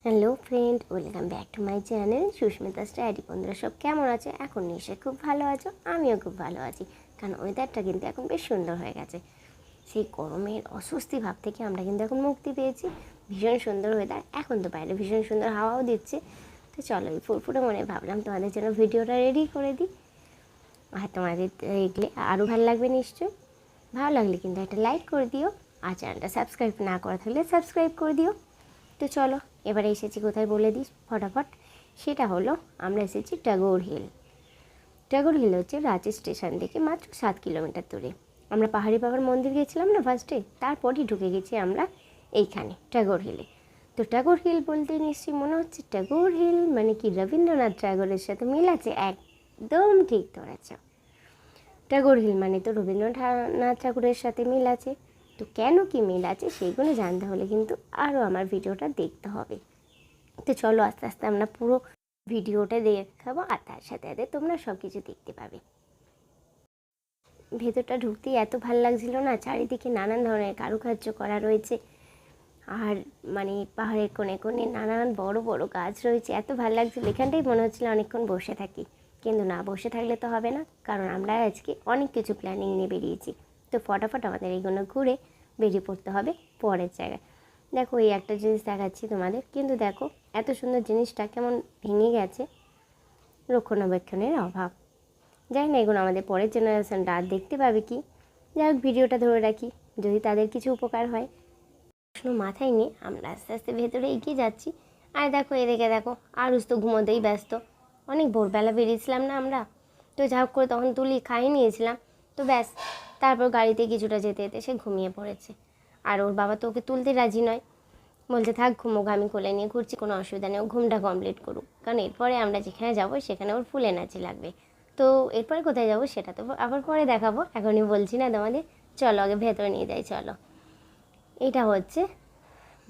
Hello friend, welcome back to my channel Sushmita study. বন্ধুরা সব কেমন আছে? এখন নিশ্চয়ই খুব ভালো আছো, আমিও খুব ভালো আছি। কারণ ওয়েদারটা কিন্তু এখন বেশ সুন্দর হয়ে গেছে। সেই গরমের অস্বস্তি ভাব থেকে আমরা কিন্তু এখন মুক্তি পেয়েছি। ভীষণ সুন্দর ওয়েদার, এখন তো বাইরে ভীষণ সুন্দর হাওয়াও দিচ্ছে। তো চলো, এই ফুরফুরে মনে ভাবলাম তোমাদের জন্য ভিডিওটা রেডি করে দিই। আর তোমাদের দেখলে আরও ভালো লাগবে নিশ্চয়ই। ভালো লাগলে কিন্তু একটা লাইক করে দিও, আর চ্যানেলটা সাবস্ক্রাইব না করা থাকলে সাবস্ক্রাইব করে দিও। তো চলো, এবারে এসেছি কোথায় বলে দিই ফটাফট। সেটা হলো, আমরা এসেছি টাগোর হিল। টাগোর হিল হচ্ছে রাঁচি স্টেশন থেকে মাত্র 7 কিলোমিটার দূরে। আমরা পাহাড়ি বাবার মন্দির গেছিলাম না ফার্স্টে, তারপরই ঢুকে গেছি আমরা এইখানে টাগোর হিলে। তো টাগোর হিল বলতে নিশ্চয়ই মনে হচ্ছে টাগোর হিল মানে কি রবীন্দ্রনাথ ট্যাগোরের সাথে মিল আছে? একদম ঠিক ধরেছ। টাগোর হিল মানে তো রবীন্দ্রনাথ ঠাকুরের সাথে মিল আছে। তো কেন কি মিল আছে সেইগুলো জানতে হলে কিন্তু আরও আমার ভিডিওটা দেখতে হবে। তো চলো, আস্তে আস্তে আমরা পুরো ভিডিওটা দেখাবো, আর তার সাথে সাথে তোমরা সব কিছু দেখতে পাবে। ভেতরটা ঢুকতেই এত ভালো লাগছিল না, চারিদিকে নানান ধরনের কারুকার্য করা রয়েছে। আর মানে পাহাড়ের কোণে কোণে নানান বড় বড় গাছ রয়েছে, এত ভালো লাগছিল। এখানটাই মনে হচ্ছিল অনেকক্ষণ বসে থাকি, কিন্তু না, বসে থাকলে তো হবে না, কারণ আমরা আজকে অনেক কিছু প্ল্যানিং নিয়ে বেরিয়েছি। তো ফটাফট আমাদের এইগুলো ঘুরে বেরিয়ে পড়তে হবে পরের জায়গায়। দেখো, এই একটা জিনিস দেখাচ্ছি তোমাদের, কিন্তু দেখো এত সুন্দর জিনিসটা কেমন ভেঙে গেছে, রক্ষণাবেক্ষণের অভাব। যাই না, এগুলো আমাদের পরের জেনারেশনটা আর দেখতে পাবে কি। যাই হোক, ভিডিওটা ধরে রাখি, যদি তাদের কিছু উপকার হয়। প্রশ্ন মাথায় নিয়ে আমরা আস্তে আস্তে ভেতরে এগিয়ে যাচ্ছি। আর দেখো, এদিকে দেখো, আরুষ তো ঘুমোতেই ব্যস্ত। অনেক ভোরবেলা বেরিয়েছিলাম না আমরা, তো যা হোক করে তখন তুলি খাইয়ে নিয়েছিলাম। তো ব্যাস, তারপর গাড়িতে কিছুটা যেতে যেতে সে ঘুমিয়ে পড়েছে। আর ওর বাবা তো ওকে তুলতে রাজি নয়, বলছে থাক ঘুমোক, আমি কোলে নিয়ে ঘুরছি, কোনো অসুবিধা নেই, ও ঘুমটা কমপ্লিট করুক। কারণ এরপরে আমরা যেখানে যাব সেখানে ওর ফুল এনার্জি লাগবে। তো এরপরে কোথায় যাব সেটা তো আবার পরে দেখাবো, এখনই বলছি না তোমাদের। চলো আগে ভেতরে নিয়ে যাই, চলো। এটা হচ্ছে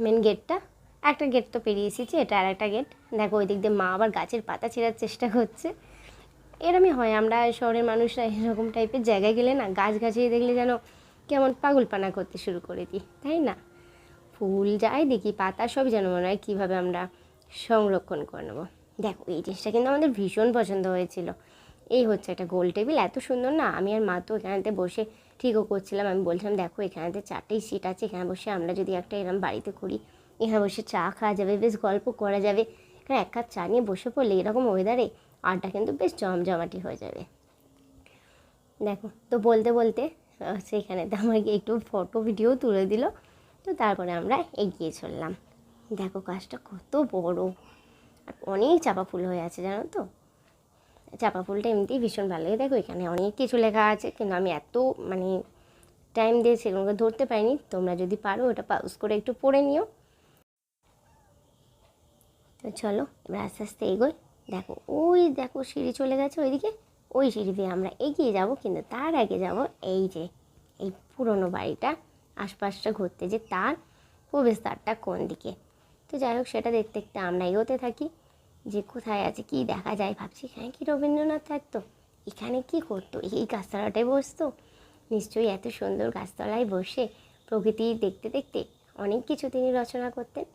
মেন গেটটা। একটা গেট তো পেরিয়ে এসেছি, এটা আর একটা গেট। দেখো, ওই দিক দিয়ে মা আবার গাছের পাতা ছেঁড়ার চেষ্টা করছে। এরমই হয়, আমরা শহরের মানুষরা এরকম টাইপের জায়গায় গেলে না, গাছ গাছিয়ে দেখলে যেন কেমন পাগলপানা করতে শুরু করে দিই, তাই না? ফুল যাই দেখি, পাতা সব যেন মনে হয় কীভাবে আমরা সংরক্ষণ করে নেবো। দেখো, এই জিনিসটা কিন্তু আমাদের ভীষণ পছন্দ হয়েছিল। এই হচ্ছে একটা গোল টেবিল, এত সুন্দর না। আমি আর মা তো এখানেতে বসে ঠিকও করছিলাম। আমি বলছিলাম দেখো, এখানেতে 4টেই সিট আছে, এখানে বসে আমরা যদি একটা এরম বাড়িতে করি, এখানে বসে চা খাওয়া যাবে, বেশ গল্প করা যাবে। এখানে এক কাপ চা নিয়ে বসে পড়লে এরকম ওয়েদারে আড্ডা কিন্তু বেশ জমজমাটি হয়ে যাবে। দেখো, তো বলতে বলতে সেখানে তো আমাকে একটু ফটো ভিডিও তুলে দিল। তো তারপরে আমরা এগিয়ে চললাম। দেখো, গাছটা কত বড়, আর অনেক চাপা ফুল হয়ে আছে, জানো তো। চাপা ফুলটা এমনিতেই ভীষণ ভালো লাগে। দেখো, এখানে অনেক কিছু লেখা আছে, কিন্তু আমি এত মানে টাইম দিয়ে সেগুলোকে ধরতে পারিনি। তোমরা যদি পারো ওটা পাউজ করে একটু পড়ে নিও। তো চলো এবার আস্তে আস্তে এগোই। দেখো, ওই দেখো সিঁড়ি চলে গেছে ওইদিকে, ওই সিঁড়ি দিয়ে আমরা এগিয়ে যাব। কিন্তু তার আগে যাব এই যে এই পুরনো বাড়িটা, আশপাশটা ঘুরতে, যে তার প্রবেশদ্বারটা কোন দিকে। তো যাই হোক, সেটা দেখতে দেখতে আমরা এগোতে থাকি, যে কোথায় আছে, কি দেখা যায়। ভাবছি এখানে কি রবীন্দ্রনাথ থাকতো, এখানে কি করতো, এই গাছতলাটায় বসতো নিশ্চয়ই। এত সুন্দর গাছতলায় বসে প্রকৃতি দেখতে দেখতে অনেক কিছু তিনি রচনা করতেন।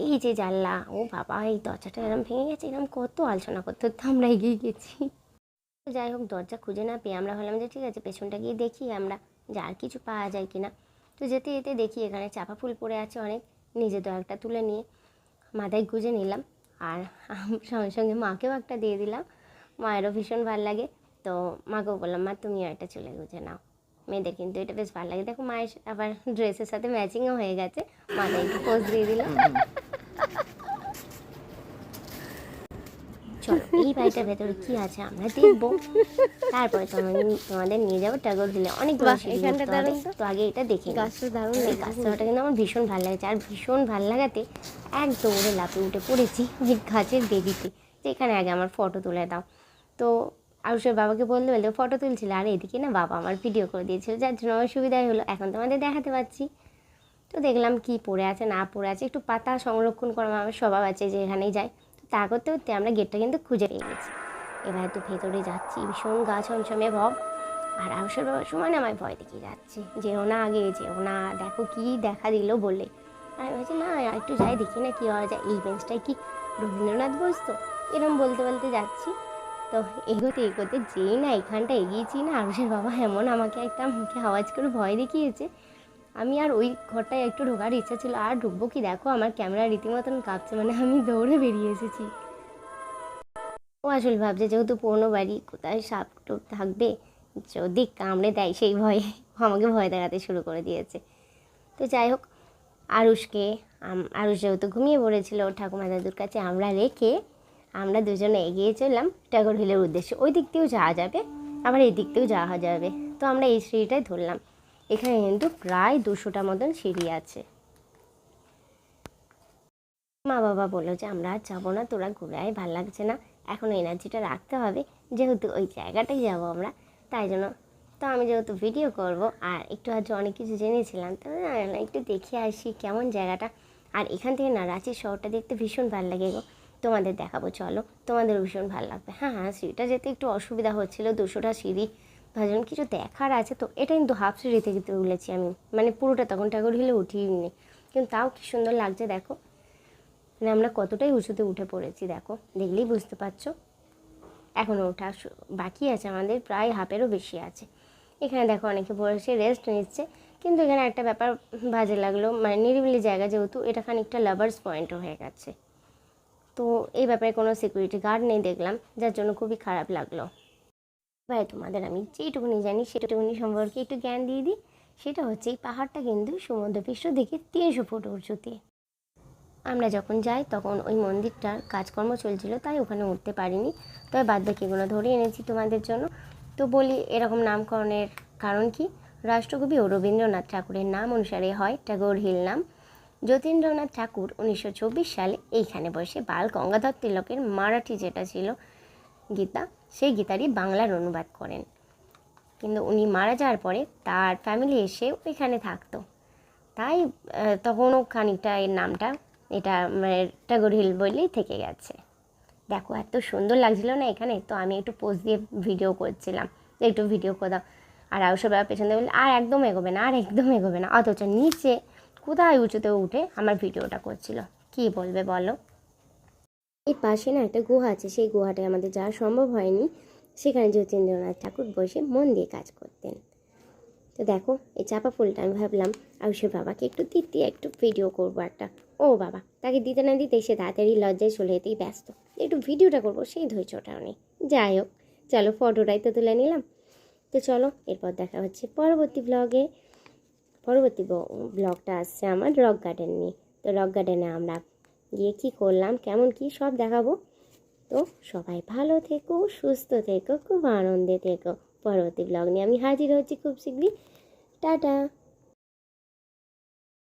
এই যে জানলা, ও বাবা, এই দরজাটা এরম ভেঙে গেছে, এরকম কত আলোচনা করতে করতে আমরা এগিয়ে গেছি। তো যাই হোক, দরজা খুঁজে না পেয়ে আমরা ভাবলাম যে ঠিক আছে, পেছনটা গিয়ে দেখি আমরা যে আর কিছু পাওয়া যায় কিনা। তো যেতে যেতে দেখি এখানে চাপা ফুল পড়ে আছে অনেক, নিজে তো একটা তুলে নিয়ে মাথায় গুঁজে নিলাম, আর সঙ্গে সঙ্গে মাকেও একটা দিয়ে দিলাম। মায়েরও ভীষণ ভালো লাগে। তো মাকেও বললাম, মা তুমিও একটা চুলে গুঁজে নাও। মেয়েদের কিন্তু এটা বেশ ভালো লাগে। দেখো, মায়ের আবার ড্রেসের সাথে ম্যাচিংও হয়ে গেছে, মাথায় একটু পোজ দিয়ে দিলাম। চলো, এই বাড়িটার ভেতরে কি আছে আমরা দেখবো, তারপরে তোমাদের নিয়ে যাবো টাগোর হিলে। অনেক এখানটা দারুণ। তো আগে এটা দেখি, গাছটা দারুণ। এই গাছটাটা কিন্তু আমার ভীষণ ভালো লাগছে, আর ভীষণ ভালো লাগাতে এক দৌড়ে লাফে উঠে পড়েছি ওই গাছের বেদিতে, যে এখানে আগে আমার ফটো তুলে দাও। তো আরুষের বাবাকে বলতে বলতে ফটো তুলছিল, আর এদিকে না বাবা আমার ভিডিও করে দিয়েছিল, যার জন্য আমার সুবিধাই হলো, এখন তোমাদের দেখাতে পাচ্ছি। তো দেখলাম কি পড়ে আছে না পড়ে আছে, একটু পাতা সংরক্ষণ করা আমার স্বভাব আছে, যে এখানেই যাই। তো তা করতে করতে আমরা গেটটা কিন্তু খুঁজে পেয়ে গেছি। এবার তো ভেতরে যাচ্ছি, ভীষণ গা ছমছমে ভব। আর আউসের বাবার সময় আমায় ভয় দেখিয়ে যাচ্ছে, যেও না, আগে যেও না, দেখো কি দেখা দিল বলে। আমি বলছি না একটু যাই দেখি না কী হওয়া যায়, এই বেঞ্চটায় কি রবীন্দ্রনাথ বসতো, এরকম বলতে বলতে যাচ্ছি। তো এগোতে এগোতে যেই না এখানটা এগিয়েছি না, আরুষের বাবা এমন আমাকে একটা মুখে আওয়াজ করে ভয় দেখিয়েছে, আমি আর ওই ঘরটায় একটু ঢোকার ইচ্ছা ছিল, আর ঢুকবো কি, দেখো আমার ক্যামেরা রীতিমতন কাঁপছে, মানে আমি দৌড়ে বেরিয়ে এসেছি। ও আসলে ভাবছে যেহেতু পুরনো বাড়ি, কোথায় সাপ টোপ থাকবে, যদি কামড়ে দেয় সেই ভয়ে আমাকে ভয় দেখাতে শুরু করে দিয়েছে। তো যাই হোক, আরুষকে আরুষ যেহেতু ঘুমিয়ে পড়েছিল ওর ঠাকুমা দাদুর কাছে আমরা রেখে আমরা দুজনে এগিয়ে চললাম টাগোর হিলের উদ্দেশ্যে। ওই দিক দিয়েও যাওয়া যাবে, আবার এই দিক দিয়েও যাওয়া যাবে। তো আমরা এই সিঁড়িটাই ধরলাম। এখানে কিন্তু প্রায় 200টা মতন সিঁড়ি আছে। মা বাবা বললো যে আমরা আর যাবো না, তোরা ঘুরে আয়, ভালো লাগছে না, এখন এনার্জিটা রাখতে হবে, যেহেতু ওই জায়গাটাই যাবো আমরা, তাই জন্য। তো আমি যেহেতু ভিডিও করব আর একটু আজ অনেক কিছু জেনেছিলাম, তো একটু দেখে আসি কেমন জায়গাটা। আর এখান থেকে না রাঁচির শহরটা দেখতে ভীষণ ভালো লাগে গো, তোমাদের দেখাবো, চলো, তোমাদেরও ভীষণ ভালো লাগবে। হ্যাঁ হ্যাঁ, সিঁড়িটা যেতে একটু অসুবিধা হচ্ছিলো, 200টা সিঁড়ি, ভাজন কিছু দেখার আছে। তো এটা কিন্তু হাফ সিঁড়ি থেকে তুলেছি আমি, মানে পুরোটা তখন টাগোর হিলে উঠিনি, কিন্তু তাও কি সুন্দর লাগছে দেখো, মানে আমরা কতটাই উঁচুতে উঠে পড়েছি দেখো, দেখলেই বুঝতে পারছো। এখনও ওঠা বাকি আছে আমাদের, প্রায় হাফেরও বেশি আছে। এখানে দেখো অনেকে বসে রেস্ট নিচ্ছে, কিন্তু এখানে একটা ব্যাপার বাজে লাগলো, মানে নিরিবিলি জায়গা যেহেতু, এটা খানিকটা লাভার্স পয়েন্টও হয়ে গেছে। তো এই ব্যাপারে কোনো সিকিউরিটি গার্ড নেই দেখলাম, যার জন্য খুবই খারাপ লাগলো। ভাই তোমাদের আমি যেটুকুনি জানি সেটুকুনি সম্পর্কে একটু জ্ঞান দিয়ে দিই। সেটা হচ্ছে এই পাহাড়টা কিন্তু সমুদ্রপৃষ্ঠ থেকে 300 ফুট উঁচুতে। আমরা যখন যাই তখন ওই মন্দিরটার কাজকর্ম চলছিল, তাই ওখানে উঠতে পারিনি, তবে বাদ বাকিগুলো ধরে এনেছি তোমাদের জন্য। তো বলি এরকম নামকরণের কারণ কি, রাষ্ট্রকবি ও রবীন্দ্রনাথ ঠাকুরের নাম অনুসারে হয় টাগোর হিল নাম। যতীন্দ্রনাথ ঠাকুর 1924 সালে এইখানে বসে বাল গঙ্গাধর তিলকের মারাঠি যেটা ছিল গীতা, সেই গীতারই বাংলার অনুবাদ করেন। কিন্তু উনি মারা যাওয়ার পরে তার ফ্যামিলি এসে এখানে থাকতো, তাই তখনও খানিকটা এর নামটা এটা মানে টাগোর হিল বললেই থেকে গেছে। দেখো এত সুন্দর লাগছিল না এখানে, তো আমি একটু পোজ দিয়ে ভিডিও করছিলাম, একটু ভিডিও করে দাও। আর আউসব পেছন দিয়ে বললে আর একদম এগোবে না, আর একদম এগোবে না, অথচ নিচে কোথায় উঁচুতে উঠে আমার ভিডিওটা করছিল, কি বলবে বলো। এর পাশে না একটা গুহা আছে, সেই গুহাটায় আমাদের যাওয়া সম্ভব হয়নি, সেখানে যতীন্দ্রনাথ ঠাকুর বসে মন দিয়ে কাজ করতেন। তো দেখো এই চাপা ফুলটা আমি ভাবলাম আয়ুষের বাবাকে একটু দিতে, একটু ভিডিও করবো একটা। ও বাবা, তাকে দিতে না দিতে সে তাড়াতাড়ি লজ্জায় চলে যেতেই ব্যস্ত, একটু ভিডিওটা করবো সেই ধৈর্যটাও নেই। যাই হোক, চলো ফটোটাই তো তুলে নিলাম। তো চলো এরপর দেখা হচ্ছে পরবর্তী ব্লগে। পরবর্তী ব্লগটা আসছে আমার রক গার্ডেন নিয়ে। তো রক গার্ডেনে আমরা গিয়ে কী করলাম, কেমন কি সব দেখাবো। তো সবাই ভালো থেকো, সুস্থ থেকো, খুব আনন্দে থেকো। পরবর্তী ব্লগ নিয়ে আমি হাজির হচ্ছি খুব শীঘ্রই। টাটা।